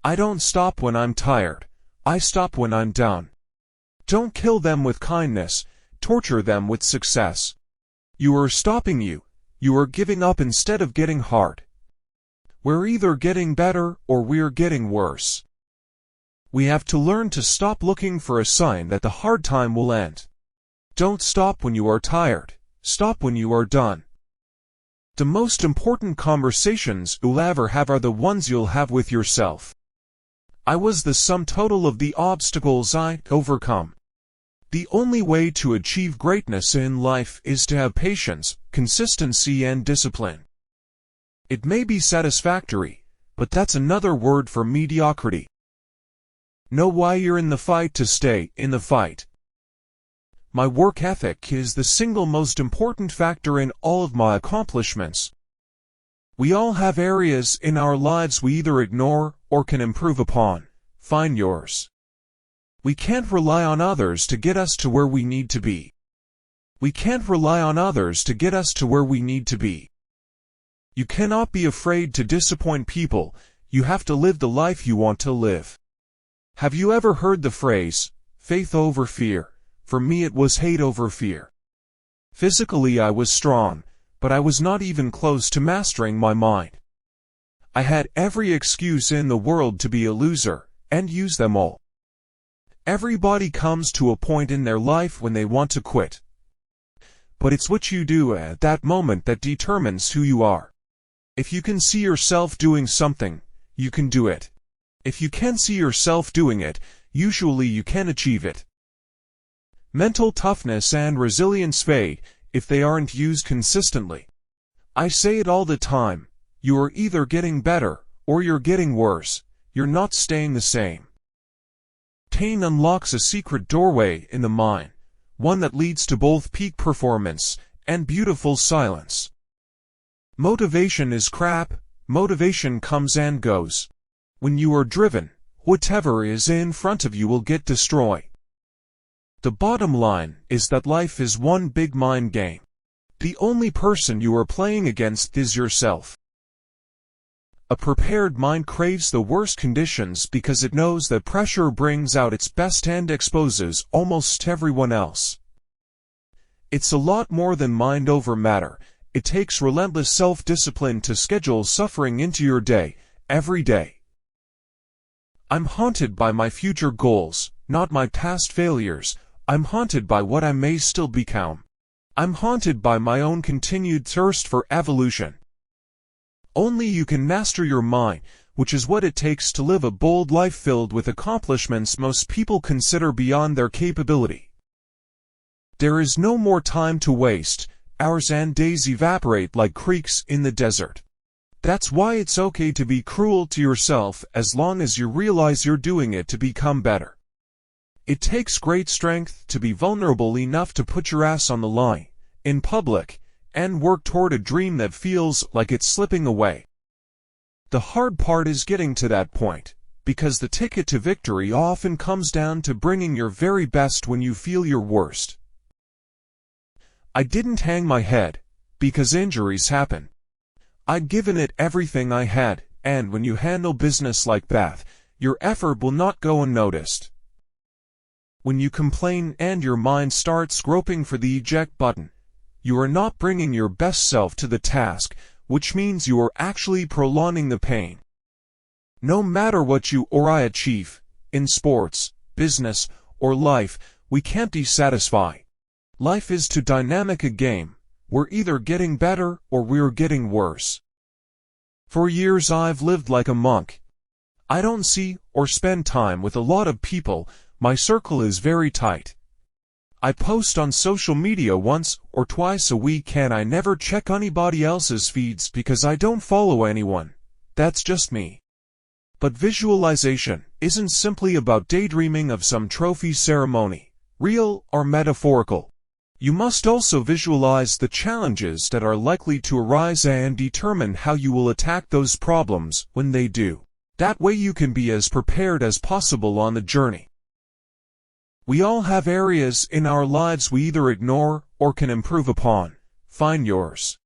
I don't stop when I'm tired. I stop when I'm down. Don't kill them with kindness. Torture them with success. You are stopping you. You are giving up instead of getting hard. We're either getting better or we're getting worse. We have to learn to stop looking for a sign that the hard time will end. Don't stop when you are tired. Stop when you are done. The most important conversations you'll ever have are the ones you'll have with yourself. I was the sum total of the obstacles I overcome. The only way to achieve greatness in life is to have patience, consistency, and discipline. It may be satisfactory, but that's another word for mediocrity. Know why you're in the fight to stay in the fight. My work ethic is the single most important factor in all of my accomplishments. We all have areas in our lives we either ignore or can improve upon. Find yours. We can't rely on others to get us to where we need to be. We can't rely on others to get us to where we need to be. You cannot be afraid to disappoint people. You have to live the life you want to live. Have you ever heard the phrase, faith over fear? For me it was hate over fear. Physically I was strong, but I was not even close to mastering my mind. I had every excuse in the world to be a loser, and use them all. Everybody comes to a point in their life when they want to quit. But it's what you do at that moment that determines who you are. If you can see yourself doing something, you can do it. If you can't see yourself doing it, usually you can achieve it. Mental toughness and resilience fade if they aren't used consistently. I say it all the time, you are either getting better or you're getting worse. You're not staying the same. Pain unlocks a secret doorway in the mind, one that leads to both peak performance and beautiful silence. Motivation is crap. Motivation comes and goes. When you are driven, whatever is in front of you will get destroyed. The bottom line is that life is one big mind game. The only person you are playing against is yourself. A prepared mind craves the worst conditions because it knows that pressure brings out its best and exposes almost everyone else. It's a lot more than mind over matter. It takes relentless self-discipline to schedule suffering into your day, every day. I'm haunted by my future goals, not my past failures. I'm haunted by what I may still become. I'm haunted by my own continued thirst for evolution. Only you can master your mind, which is what it takes to live a bold life filled with accomplishments most people consider beyond their capability. There is no more time to waste. Hours and days evaporate like creeks in the desert. That's why it's okay to be cruel to yourself as long as you realize you're doing it to become better. It takes great strength to be vulnerable enough to put your ass on the line, in public, and work toward a dream that feels like it's slipping away. The hard part is getting to that point, because the ticket to victory often comes down to bringing your very best when you feel your worst. I didn't hang my head, because injuries happen. I'd given it everything I had, and when you handle business like that, your effort will not go unnoticed. When you complain and your mind starts groping for the eject button, you are not bringing your best self to the task, which means you are actually prolonging the pain. No matter what you or I achieve, in sports, business, or life, we can't be satisfied. Life is too dynamic a game. We're either getting better or we're getting worse. For years I've lived like a monk. I don't see or spend time with a lot of people. My circle is very tight. I post on social media once or twice a week and I never check anybody else's feeds because I don't follow anyone. That's just me. But visualization isn't simply about daydreaming of some trophy ceremony, real or metaphorical. You must also visualize the challenges that are likely to arise and determine how you will attack those problems when they do. That way you can be as prepared as possible on the journey. We all have areas in our lives we either ignore or can improve upon. Find yours.